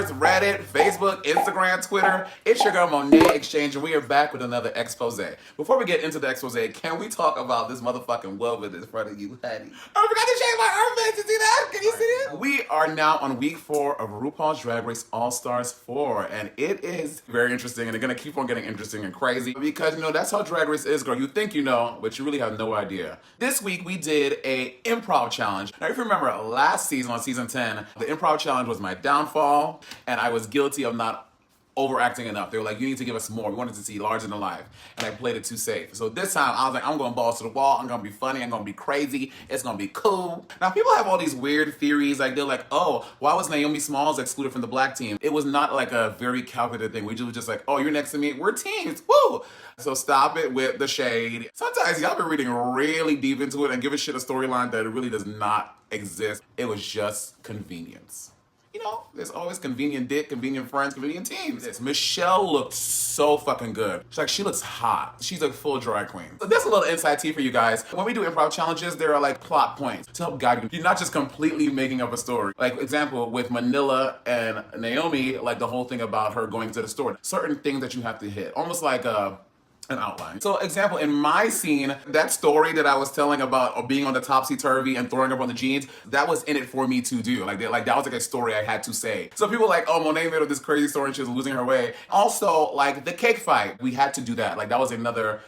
bars, Reddit, Facebook, Instagram, Twitter. It's your girl Monét Exchange, and we are back with another Xposé. Before we get into the Xposé, can we talk about this motherfucking woman in front of you, honey? Oh, I forgot to shave my armpits. You see that? Can you see it? We are now on week 4 of RuPaul's Drag Race All-Stars 4, and it is very interesting, and it's gonna keep on getting interesting and crazy because, you know, that's how Drag Race is, girl. You think you know, but you really have no idea. This week, we did a improv challenge. Now, if you remember last season, on season 10, the improv challenge was my downfall, and I was guilty of not overacting enough. They were like, you need to give us more. We wanted to see larger than life. And I played it too safe. So this time, I was like, I'm going balls to the wall. I'm going to be funny. I'm going to be crazy. It's going to be cool. Now, people have all these weird theories. Like, they're like, oh, why was Naomi Smalls excluded from the black team? It was not like a very calculated thing. We were just like, oh, you're next to me. We're teams. Woo! So stop it with the shade. Sometimes y'all been reading really deep into it and giving shit a storyline that really does not exist. It was just convenience. You know, there's always convenient dick, convenient friends, convenient teams. Michelle looked so fucking good. She looks hot. She's a full drag queen. So that's a little inside tea for you guys. When we do improv challenges, there are like plot points to help guide you. You're not just completely making up a story. Like, example, with Manila and Naomi, like the whole thing about her going to the store. Certain things that you have to hit. Almost like an outline. So example, in my scene, that story that I was telling about being on the topsy-turvy and throwing up on the jeans, that was in it for me to do. Like that was like a story I had to say. So people were like, oh, Monét made up this crazy story and she was losing her way. Also, like the cake fight, we had to do that. Like that was another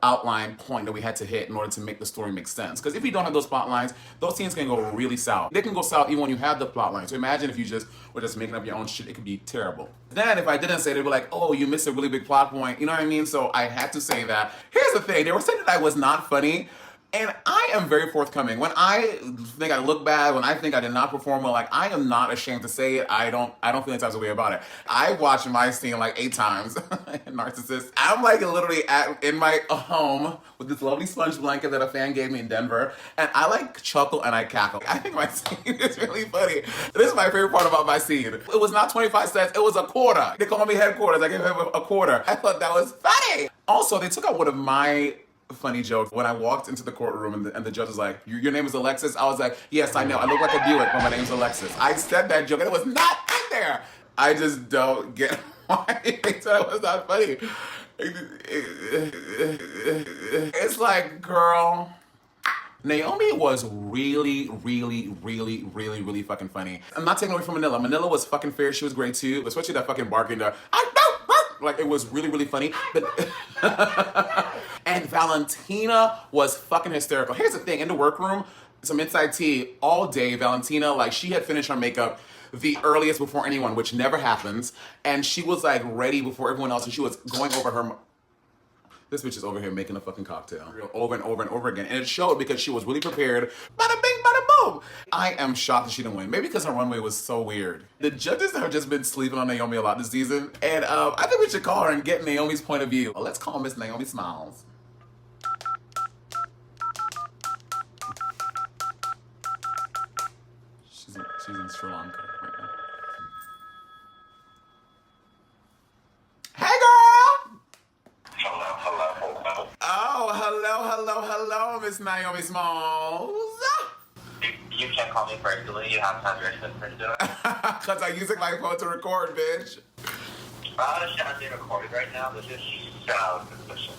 outline point that we had to hit in order to make the story make sense. Because if you don't have those plot lines, those scenes can go really south. They can go south even when you have the plot line. So imagine if you were just making up your own shit, it could be terrible. Then if I didn't say it, they'd be like, oh, you missed a really big plot point. You know what I mean? So I had to say that. Here's the thing, they were saying that I was not funny. And I am very forthcoming. When I think I look bad, when I think I did not perform well, like I am not ashamed to say it. I don't feel any types of way about it. I watched my scene like 8 times. Narcissist. I'm like literally in my home with this lovely sponge blanket that a fan gave me in Denver. And I like chuckle and I cackle. I think my scene is really funny. This is my favorite part about my scene. It was not 25 cents, it was a quarter. They call me headquarters, I gave him a quarter. I thought that was funny. Also, they took out one of my funny joke. When I walked into the courtroom and the judge was like, your name is Alexis? I was like, yes, I know. I look like a Buick, but my name's Alexis. I said that joke and it was not in there. I just don't get why they said it was not funny. It's like, girl, Naomi was really, really, really, really, really fucking funny. I'm not taking away from Manila. Manila was fucking fair. She was great too, especially that fucking barking there. Like, it was really, really funny. But and Valentina was fucking hysterical. Here's the thing, in the workroom, some inside tea, all day, Valentina, like, she had finished her makeup the earliest before anyone, which never happens. And she was, like, ready before everyone else, and she was going over her... This bitch is over here making a fucking cocktail over and over and over again. And it showed because she was really prepared. Bada bing, bada boom. I am shocked that she didn't win. Maybe because her runway was so weird. The judges have just been sleeping on Naomi a lot this season. And I think we should call her and get Naomi's point of view. Let's call Miss Naomi Smalls. She's in Sri Lanka right now. Hey, girl! Hello. Oh, hello, Miss Naomi Smalls. You can't call me personally. You have to have your assistant do it. Because I'm using my phone to record, bitch. Shit, I'm being recorded right now. This is so suspicious.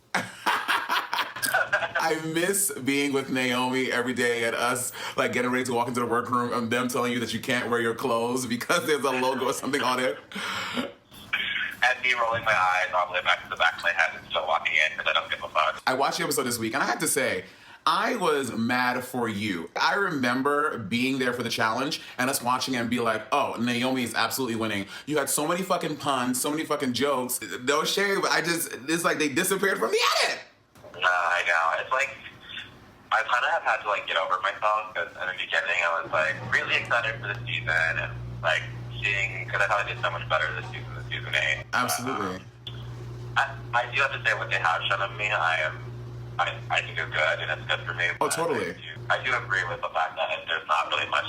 I miss being with Naomi every day and us like getting ready to walk into the workroom and them telling you that you can't wear your clothes because there's a logo or something on it. And me rolling my eyes all the way back to the back of my head and still walking in because I don't give a fuck. I watched the episode this week and I have to say, I was mad for you. I remember being there for the challenge and us watching it and be like, oh, Naomi is absolutely winning. You had so many fucking puns, so many fucking jokes. No shame, but it's like they disappeared from the edit. I know. It's like, I kind of have had to like get over myself because in the beginning I was like really excited for the season and like seeing, because I thought I did so much better this season than season 8. Absolutely. I do have to say what they have shown of me, I think it's good and it's good for me. Oh, totally. I do agree with the fact that there's not really much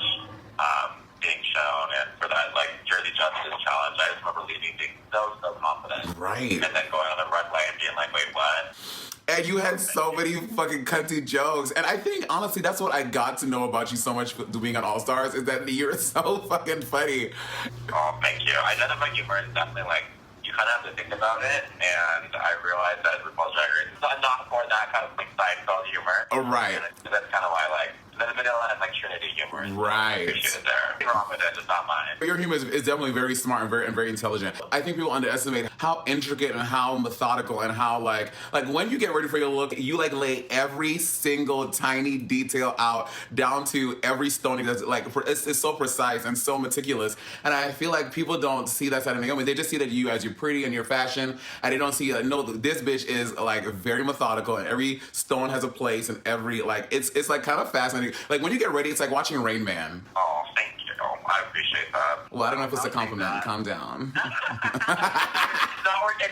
being shown, and for that like Jersey Justice challenge, I just remember leaving being so confident. Right. And then going on the runway and being like, wait, what? And you had so many fucking cunty jokes. And I think, honestly, that's what I got to know about you so much being on All Stars, is that you're so fucking funny. Oh, thank you. I know that my humor is definitely like, you kind of have to think about it, and I realized that RuPaul's Drag Race is not for that kind of like Seinfeld humor. Oh, right. And that's kind of why I like the vanilla and like Trinity humor. Right. Appreciate it there. You're wrong with it, just not mine. Your humor is definitely very smart and very intelligent. I think people underestimate how intricate and how methodical and how like when you get ready for your look, you like lay every single tiny detail out down to every stone. That's like it's so precise and so meticulous. And I feel like people don't see that side of Naomi. They just see that you as you're pretty and your fashion, and they don't see that no, this bitch is like very methodical and every stone has a place and every like it's like kind of fascinating. Like when you get ready, it's like watching Rain Man. Oh, thank you. I appreciate that. Well, I don't know if it's a compliment. Calm down. It's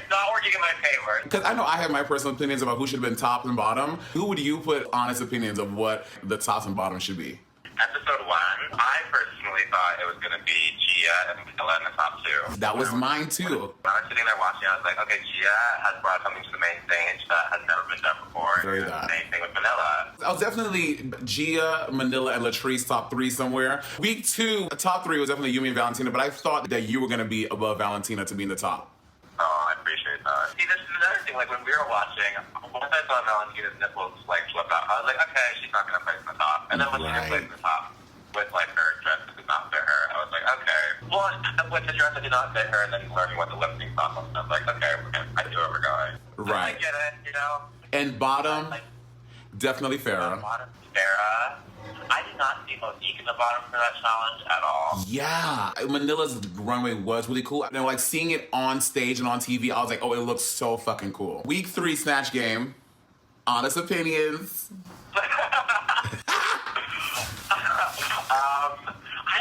not working in my favor. Because I know I have my personal opinions about who should have been top and bottom. Who would you put honest opinions of what the tops and bottoms should be? Episode 1, I personally thought it was going to be Gia and Mila in the top 2. That was mine too. When I was sitting there watching, I was like, okay, Gia has brought something to the main stage that has never been done before. Very that. Same thing with Manila. I was definitely Gia, Manila, and Latrice top 3 somewhere. Week 2, top 3 was definitely Yumi and Valentina, but I thought that you were going to be above Valentina to be in the top. Oh, I appreciate that. See, this is another thing. Like, when we were watching, once I saw Valentina's nipples, like, flip out, I was like, okay, she's not going to place in the top. And then when she did place in the top with, like, her dress that did not fit her, I was like, okay. Well, with the dress that did not fit her and then learning what the lip sync song was, I was like, okay, I see where we're going. Right. I get it, you know? And bottom, definitely Farrah. Farrah. I did not see Monique in the bottom for that challenge at all. Yeah, Manila's runway was really cool. And like seeing it on stage and on TV, I was like, oh, it looks so fucking cool. Week 3 Snatch Game, honest opinions. I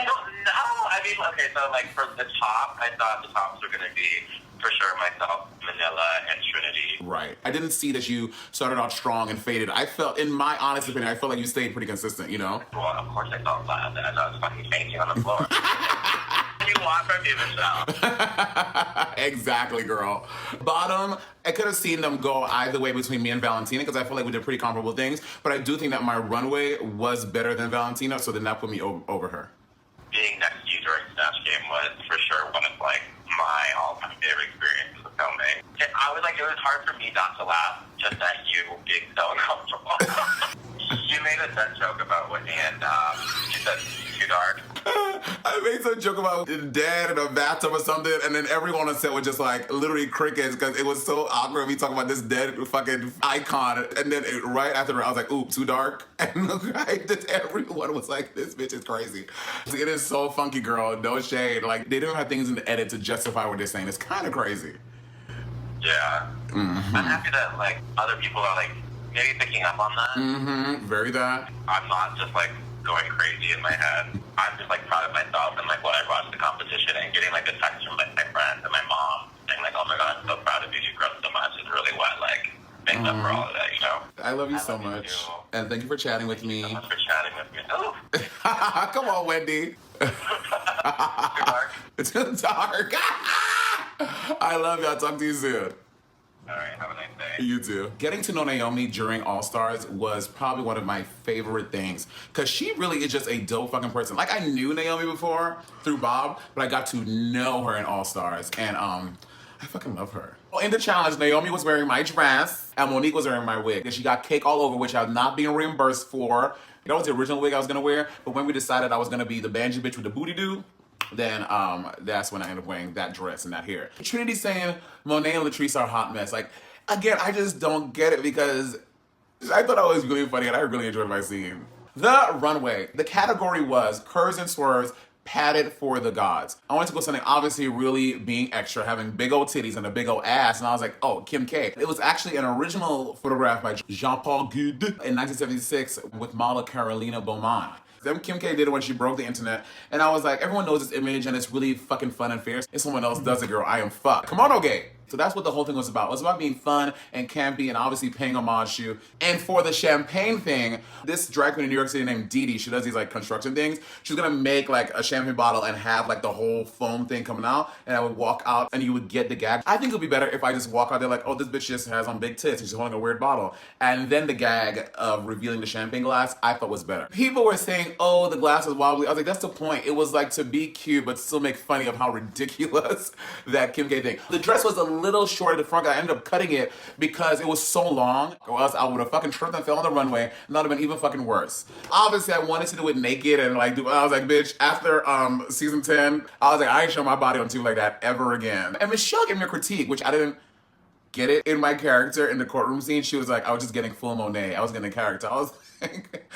don't know. I mean, okay, so like for the top, I thought the tops were going to be for sure myself, Manila, and Trinity. Right. I didn't see that you started out strong and faded. I felt, in my honest opinion, I felt like you stayed pretty consistent, you know? Well, of course I felt glad that I was fucking fainting on the floor. You want from me, Michelle. Exactly, girl. Bottom, I could have seen them go either way between me and Valentina because I feel like we did pretty comparable things, but I do think that my runway was better than Valentina, so then that put me over her. Being next to you during Snatch Game was for sure one of like my all-time favorite experiences of filming. And I was like, it was hard for me not to laugh just at you being so uncomfortable. You made a dead joke about Whitney and you said too dark. I made some joke about dead in a bathtub or something, and then everyone on set was just like literally crickets because it was so awkward me talking about this dead fucking icon. And then right after I was like, ooh, too dark. And everyone was like, this bitch is crazy. It is so funky, girl. No shade. Like they don't have things in the edit to justify what they're saying. It's kind of crazy. Yeah. Mm-hmm. I'm happy that like other people are like maybe picking up on that. Mm-hmm. Very that. I'm not just like going crazy in my head. I'm just like proud of myself and like what I brought to the competition and getting like the text from like my friends and my mom saying like, oh my god, I'm so proud of you. You grew up so much. It's really what like makes up for all of that, you know? I love you so much. And thank you for chatting with me. Thank you so much for chatting with me. Oh. Come on, Wendy. Too dark. It's too dark. I love you. I'll talk to you soon. All right, have a nice day. You too. Getting to know Naomi during All Stars was probably one of my favorite things because she really is just a dope fucking person. Like I knew Naomi before through Bob, but I got to know her in All Stars, and I fucking love her. Well, in the challenge, Naomi was wearing my dress, and Monique was wearing my wig, and she got cake all over, which I'm not being reimbursed for. That was the original wig I was gonna wear, but when we decided I was gonna be the banjo bitch with the booty do, then that's when I ended up wearing that dress and that hair. Trinity saying Monét and Latrice are a hot mess. Like, again, I just don't get it because I thought it was really funny and I really enjoyed my scene. The runway. The category was curves and swerves padded for the gods. I wanted to go something obviously really being extra, having big old titties and a big old ass, and I was like, oh, Kim K. It was actually an original photograph by Jean-Paul Goude in 1976 with model Carolina Beaumont. Then Kim K did it when she broke the internet, and I was like, everyone knows this image and it's really fucking fun and fierce. If someone else does it, girl, I am fucked. Come on, okay. So that's what the whole thing was about. It was about being fun and campy and obviously paying homage to. And for the champagne thing, this drag queen in New York City named Dee Dee, she does these like construction things. She's gonna make like a champagne bottle and have like the whole foam thing coming out, and I would walk out and you would get the gag. I think it would be better if I just walk out there like, oh, this bitch just has on big tits and she's holding a weird bottle. And then the gag of revealing the champagne glass, I thought was better. People were saying, oh, the glass is wobbly. I was like, that's the point. It was like to be cute, but still make funny of how ridiculous that Kim K thing. The dress was a little short at the front. I ended up cutting it because it was so long, or else I would have fucking tripped and fell on the runway, and that would have been even fucking worse. Obviously, I wanted to do it naked and like I was like, bitch, after season 10, I was like, I ain't showing my body on TV like that ever again. And Michelle gave me a critique, which I didn't get it in my character in the courtroom scene. She was like, I was just getting full Monét. I was getting a character. I was like,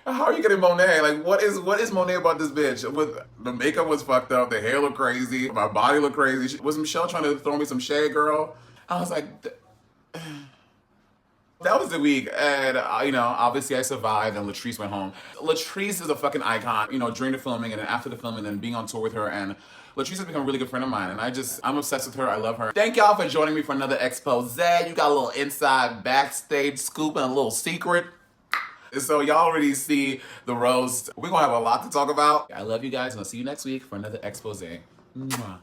how are you getting Monét? Like, what is Monét about this bitch? With the makeup was fucked up, the hair looked crazy, my body looked crazy. Was Michelle trying to throw me some shade, girl? I was like, that was the week, and obviously I survived, and Latrice went home. Latrice is a fucking icon, during the filming and then after the filming and being on tour with her, and Latrice has become a really good friend of mine, and I'm obsessed with her. I love her. Thank y'all for joining me for another Xposé. You got a little inside backstage scoop and a little secret. So y'all already see the roast. We're gonna have a lot to talk about. I love you guys, and I'll see you next week for another Xposé. Mwah.